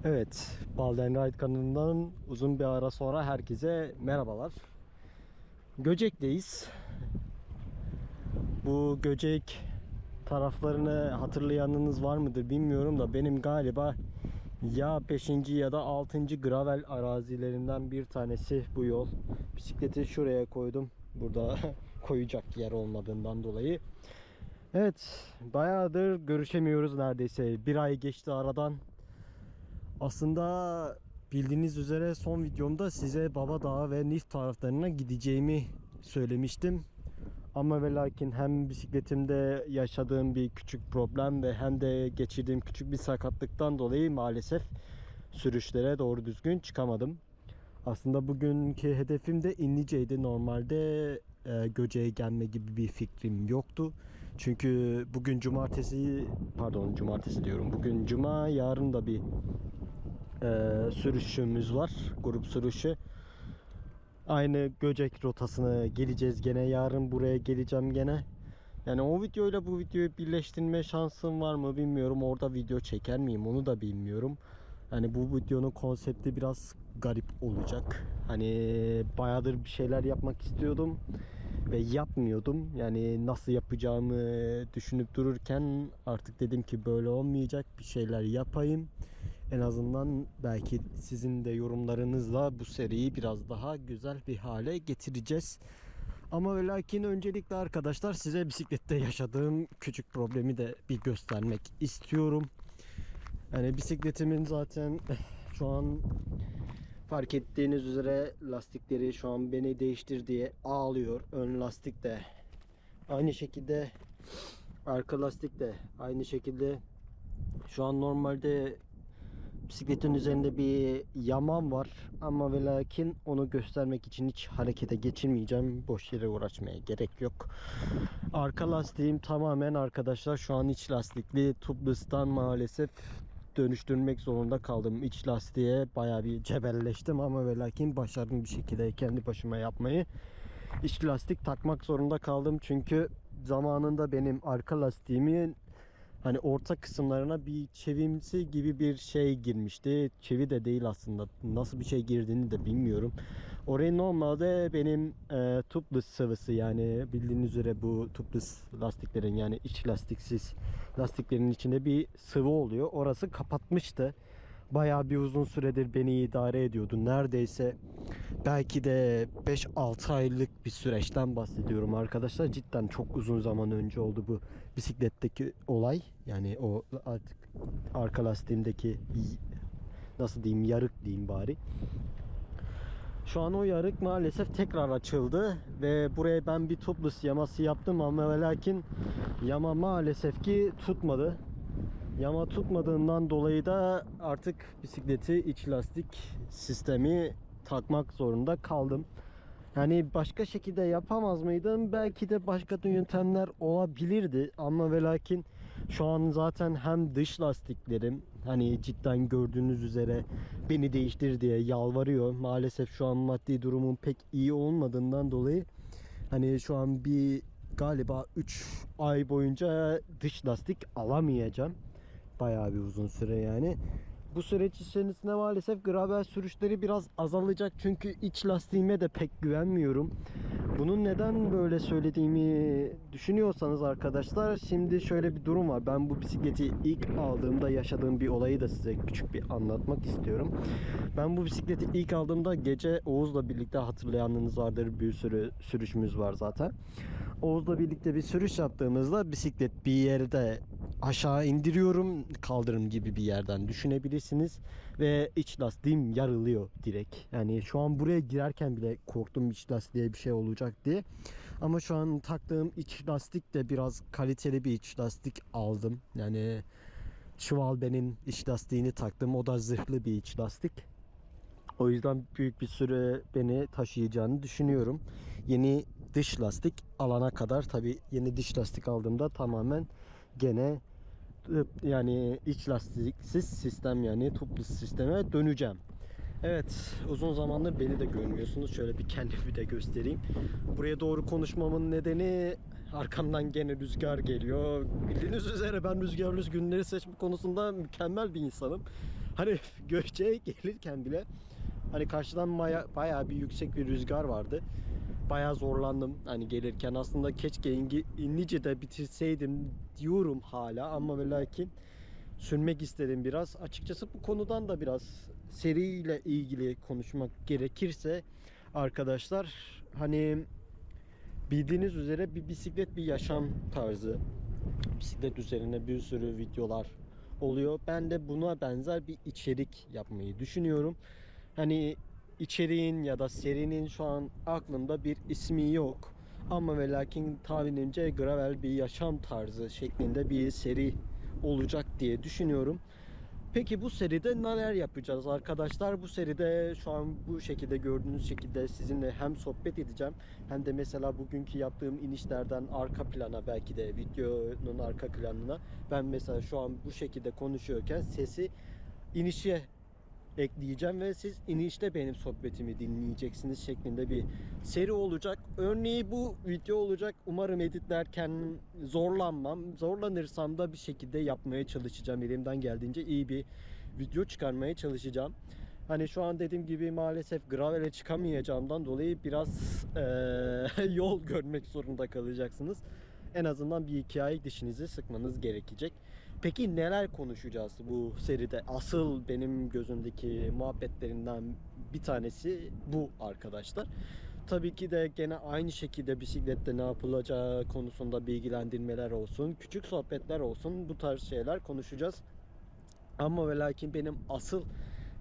Evet, Balden Ride kanalından uzun bir ara sonra herkese merhabalar. Göcek'teyiz. Bu Göcek taraflarını hatırlayanınız var mıdır bilmiyorum da benim galiba ya 5. ya da 6. gravel arazilerinden bir tanesi bu yol. Bisikleti şuraya koydum. Burada koyacak yer olmadığından dolayı. Evet, bayağıdır görüşemiyoruz neredeyse. Bir ay geçti aradan. Aslında bildiğiniz üzere son videomda size Baba Dağı ve Nif taraflarına gideceğimi söylemiştim. Ama ve lakin hem bisikletimde yaşadığım bir küçük problem ve hem de geçirdiğim küçük bir sakatlıktan dolayı maalesef sürüşlere doğru düzgün çıkamadım. Aslında bugünkü hedefim de İnlice'ydi. Normalde Göcek'e gelme gibi bir fikrim yoktu. Çünkü bugün cumartesi diyorum. Bugün cuma, yarın da bir sürüşümüz var. Grup sürüşü. Aynı Göcek rotasını geleceğiz gene. Yarın buraya geleceğim gene. Yani o videoyla bu videoyu birleştirme şansım var mı bilmiyorum. Orada video çeker miyim onu da bilmiyorum. Hani bu videonun konsepti biraz garip olacak. Hani bayağıdır bir şeyler yapmak istiyordum ve yapmıyordum. Yani nasıl yapacağımı düşünüp dururken artık dedim ki böyle olmayacak, bir şeyler yapayım. En azından belki sizin de yorumlarınızla bu seriyi biraz daha güzel bir hale getireceğiz. Ama ve lakin öncelikle arkadaşlar size bisiklette yaşadığım küçük problemi de bir göstermek istiyorum. Yani bisikletimin zaten şu an fark ettiğiniz üzere lastikleri şu an beni değiştir diye ağlıyor. Ön lastik de aynı şekilde, arka lastik de aynı şekilde. Şu an normalde bisikletin üzerinde bir yaman var ama ve lakin onu göstermek için hiç harekete geçirmeyeceğim. Boş yere uğraşmaya gerek yok. Arka lastiğim tamamen arkadaşlar şu an iç lastikli. Tubeless'tan maalesef dönüştürmek zorunda kaldım. İç lastiğe bayağı bir cebelleştim ama ve lakin başardım bir şekilde kendi başıma yapmayı. İç lastik takmak zorunda kaldım çünkü zamanında benim arka lastiğimin hani orta kısımlarına bir çevimsi gibi bir şey girmişti. Çevi de değil aslında. Nasıl bir şey girdiğini de bilmiyorum. Oraya normalde benim tubeless sıvısı, yani bildiğiniz üzere bu tubeless lastiklerin, yani iç lastiksiz lastiklerin içinde bir sıvı oluyor. Orası kapatmıştı. Bayağı bir uzun süredir beni idare ediyordu. Neredeyse belki de 5-6 aylık bir süreçten bahsediyorum arkadaşlar. Cidden çok uzun zaman önce oldu bu bisikletteki olay. Yani o artık arka lastiğimdeki, nasıl diyeyim, yarık diyeyim bari. Şu an o yarık maalesef tekrar açıldı ve buraya ben bir tubeless yaması yaptım ama ve lakin yama maalesef ki tutmadı. Yama tutmadığından dolayı da artık bisikleti iç lastik sistemi takmak zorunda kaldım. Yani başka şekilde yapamaz mıydım? Belki de başka yöntemler olabilirdi ama ve lakin şu an zaten hem dış lastiklerim, hani cidden gördüğünüz üzere, beni değiştir diye yalvarıyor. Maalesef şu an maddi durumum pek iyi olmadığından dolayı hani şu an bir galiba 3 ay boyunca dış lastik alamayacağım. Bayağı bir uzun süre yani. Bu süreç içerisinde maalesef gravel sürüşleri biraz azalacak çünkü iç lastiğime de pek güvenmiyorum. Bunun neden böyle söylediğimi düşünüyorsanız arkadaşlar, şimdi şöyle bir durum var. Ben bu bisikleti ilk aldığımda yaşadığım bir olayı da size küçük bir anlatmak istiyorum. Ben bu bisikleti ilk aldığımda gece Oğuz'la birlikte, hatırlayanınız vardır, bir sürü sürüşümüz var zaten. Oğuz'la birlikte bir sürüş yaptığımızda bisiklet bir yerde aşağı indiriyorum, kaldırım gibi bir yerden düşünebilirsiniz ve iç lastiğim yarılıyor direkt. Yani şu an buraya girerken bile korktum iç lastiğe bir şey olacak diye. Ama şu an taktığım iç lastik de biraz kaliteli bir iç lastik aldım. Yani Schwalbe'nin iç lastiğini taktım. O da zırhlı bir iç lastik. O yüzden büyük bir süre beni taşıyacağını düşünüyorum. Yeni dış lastik alana kadar, tabi yeni dış lastik aldığımda tamamen gene yani iç lastiksiz sistem, yani tubeless sisteme döneceğim. Evet, uzun zamandır beni de görmüyorsunuz. Şöyle bir kendimi de göstereyim. Buraya doğru konuşmamın nedeni, arkamdan gene rüzgar geliyor. Bildiğiniz üzere ben rüzgarlı günleri seçme konusunda mükemmel bir insanım. Hani Göcek'e gelirken bile hani karşıdan bayağı bir yüksek bir rüzgar vardı. Bayağı zorlandım hani gelirken. Aslında keşke İnlice'de bitirseydim diyorum hala, ama ve lakin sürmek istedim biraz. Açıkçası bu konudan da biraz seriyle ilgili konuşmak gerekirse arkadaşlar, hani bildiğiniz üzere bir bisiklet bir yaşam tarzı. Bisiklet üzerine bir sürü videolar oluyor. Ben de buna benzer bir içerik yapmayı düşünüyorum. Hani içeriğin ya da serinin şu an aklımda bir ismi yok. Ama ve lakin tahminimce gravel bir yaşam tarzı şeklinde bir seri olacak diye düşünüyorum. Peki bu seride neler yapacağız arkadaşlar? Bu seride şu an bu şekilde, gördüğünüz şekilde sizinle hem sohbet edeceğim, hem de mesela bugünkü yaptığım inişlerden arka plana, belki de videonun arka planına ben mesela şu an bu şekilde konuşuyorken sesi inişe ekleyeceğim ve siz inişte benim sohbetimi dinleyeceksiniz şeklinde bir seri olacak. Örneği bu video olacak. Umarım editlerken zorlanmam. Zorlanırsam da bir şekilde yapmaya çalışacağım. Elimden geldiğince iyi bir video çıkarmaya çalışacağım. Hani şu an dediğim gibi maalesef gravele çıkamayacağımdan dolayı biraz yol görmek zorunda kalacaksınız. En azından bir iki ay dişinizi sıkmanız gerekecek. Peki neler konuşacağız bu seride? Asıl benim gözümdeki muhabbetlerinden bir tanesi bu arkadaşlar. Tabii ki de gene aynı şekilde bisiklette ne yapılacağı konusunda bilgilendirmeler olsun, küçük sohbetler olsun, bu tarz şeyler konuşacağız. Ama ve lakin benim asıl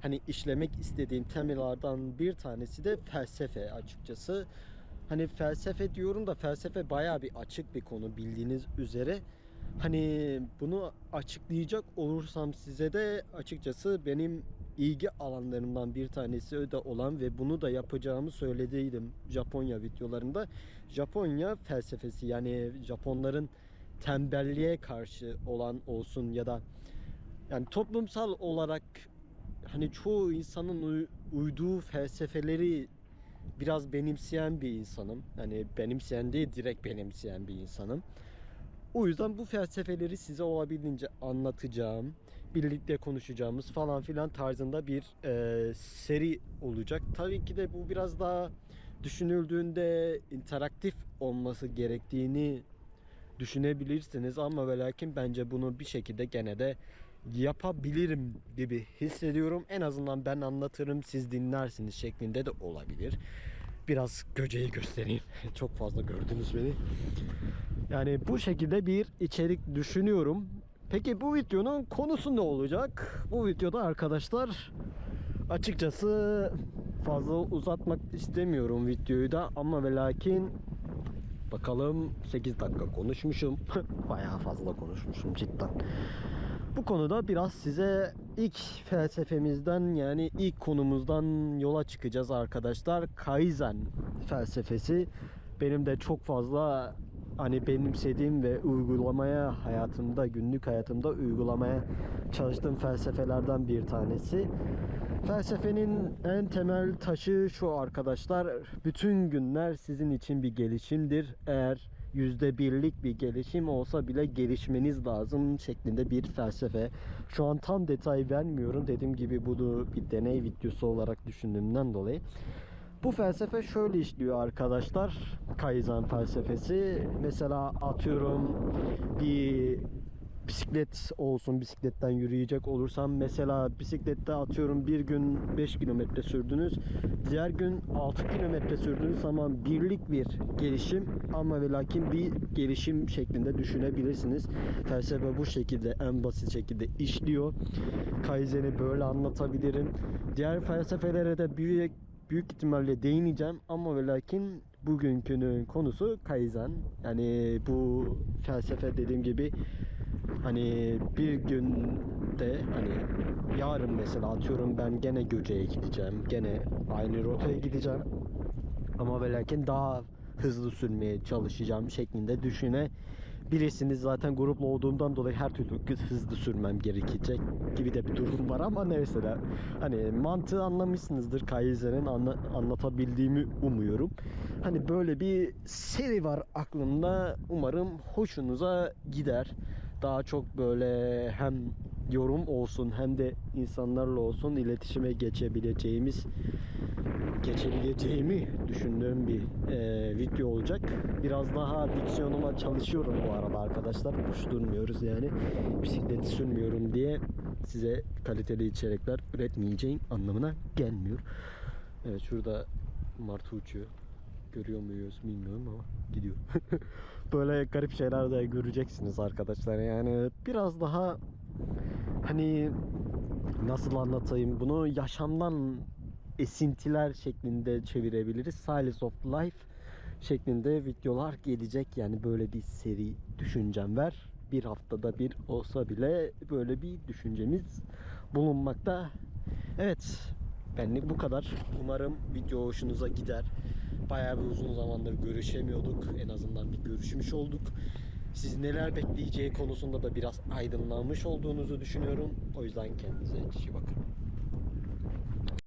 hani işlemek istediğim temalardan bir tanesi de felsefe açıkçası. Hani felsefe diyorum da felsefe bayağı bir açık bir konu bildiğiniz üzere. Hani bunu açıklayacak olursam size de açıkçası benim ilgi alanlarımdan bir tanesi de olan ve bunu da yapacağımı söylediydim Japonya videolarında. Japonya felsefesi, yani Japonların tembelliğe karşı olan olsun ya da yani toplumsal olarak hani çoğu insanın uyduğu felsefeleri biraz benimseyen bir insanım. Hani benimseyen değil, direkt benimseyen bir insanım. O yüzden bu felsefeleri size olabildiğince anlatacağım, birlikte konuşacağımız falan filan tarzında bir seri olacak. Tabii ki de bu biraz daha düşünüldüğünde interaktif olması gerektiğini düşünebilirsiniz, ama ve lakin bence bunu bir şekilde gene de yapabilirim gibi hissediyorum. En azından ben anlatırım, siz dinlersiniz şeklinde de olabilir. Biraz Göce'yi göstereyim. Çok fazla gördünüz beni. Yani bu şekilde bir içerik düşünüyorum. Peki bu videonun konusu ne olacak? Bu videoda arkadaşlar açıkçası fazla uzatmak istemiyorum videoyu da, ama ve lakin bakalım 8 dakika konuşmuşum. Bayağı fazla konuşmuşum cidden. Bu konuda biraz size ilk felsefemizden, yani ilk konumuzdan yola çıkacağız arkadaşlar. Kaizen felsefesi benim de çok fazla hani benimsediğim ve uygulamaya, hayatımda, günlük hayatımda uygulamaya çalıştığım felsefelerden bir tanesi. Felsefenin en temel taşı şu arkadaşlar: bütün günler sizin için bir gelişimdir. Eğer %1'lik bir gelişim olsa bile gelişmeniz lazım şeklinde bir felsefe. Şu an tam detay vermiyorum. Dediğim gibi bunu bir deney videosu olarak düşündüğümden dolayı. Bu felsefe şöyle işliyor arkadaşlar. Kaizen felsefesi. Mesela atıyorum bir bisiklet olsun, bisikletten yürüyecek olursam, mesela bisiklette atıyorum bir gün 5 kilometre sürdünüz, diğer gün 6 kilometre sürdüğünüz zaman birlik bir gelişim, ama ve lakin bir gelişim şeklinde düşünebilirsiniz. Felsefe bu şekilde, en basit şekilde işliyor. Kaizen'i böyle anlatabilirim. Diğer felsefelere de büyük ihtimalle değineceğim, ama ve lakin bugünkünün konusu Kaizen. Yani bu felsefe dediğim gibi hani bir günde, hani yarın mesela atıyorum ben gene Göce'ye gideceğim, gene aynı rotaya gideceğim, ama ve lakin daha hızlı sürmeye çalışacağım şeklinde düşünebilirsiniz. Zaten grupla olduğumdan dolayı her türlü hızlı sürmem gerekecek gibi de bir durum var, ama neyse de hani mantığı anlamışsınızdır. Kaizen'in anlatabildiğimi umuyorum. Hani böyle bir seri var aklımda. Umarım hoşunuza gider. Daha çok böyle hem yorum olsun hem de insanlarla olsun iletişime geçebileceğimi düşündüğüm bir video olacak. Biraz daha diksiyonuma çalışıyorum bu arada arkadaşlar. Boş durmuyoruz yani. Bisikleti sürmüyorum diye size kaliteli içerikler üretmeyeceğim anlamına gelmiyor. Evet, şurada martı uçuyor. Görüyor muyuz bilmiyorum ama gidiyor. Böyle garip şeyler de göreceksiniz arkadaşlar. Yani biraz daha hani nasıl anlatayım bunu, yaşamdan esintiler şeklinde çevirebiliriz. Slice of Life şeklinde videolar gelecek. Yani böyle bir seri düşüncem var. Bir haftada bir olsa bile böyle bir düşüncemiz bulunmakta. Evet, benlik bu kadar. Umarım video hoşunuza gider. Bayağı bir uzun zamandır görüşemiyorduk. En azından bir görüşmüş olduk. Siz neler bekleyeceği konusunda da biraz aydınlanmış olduğunuzu düşünüyorum. O yüzden kendinize iyi bakın.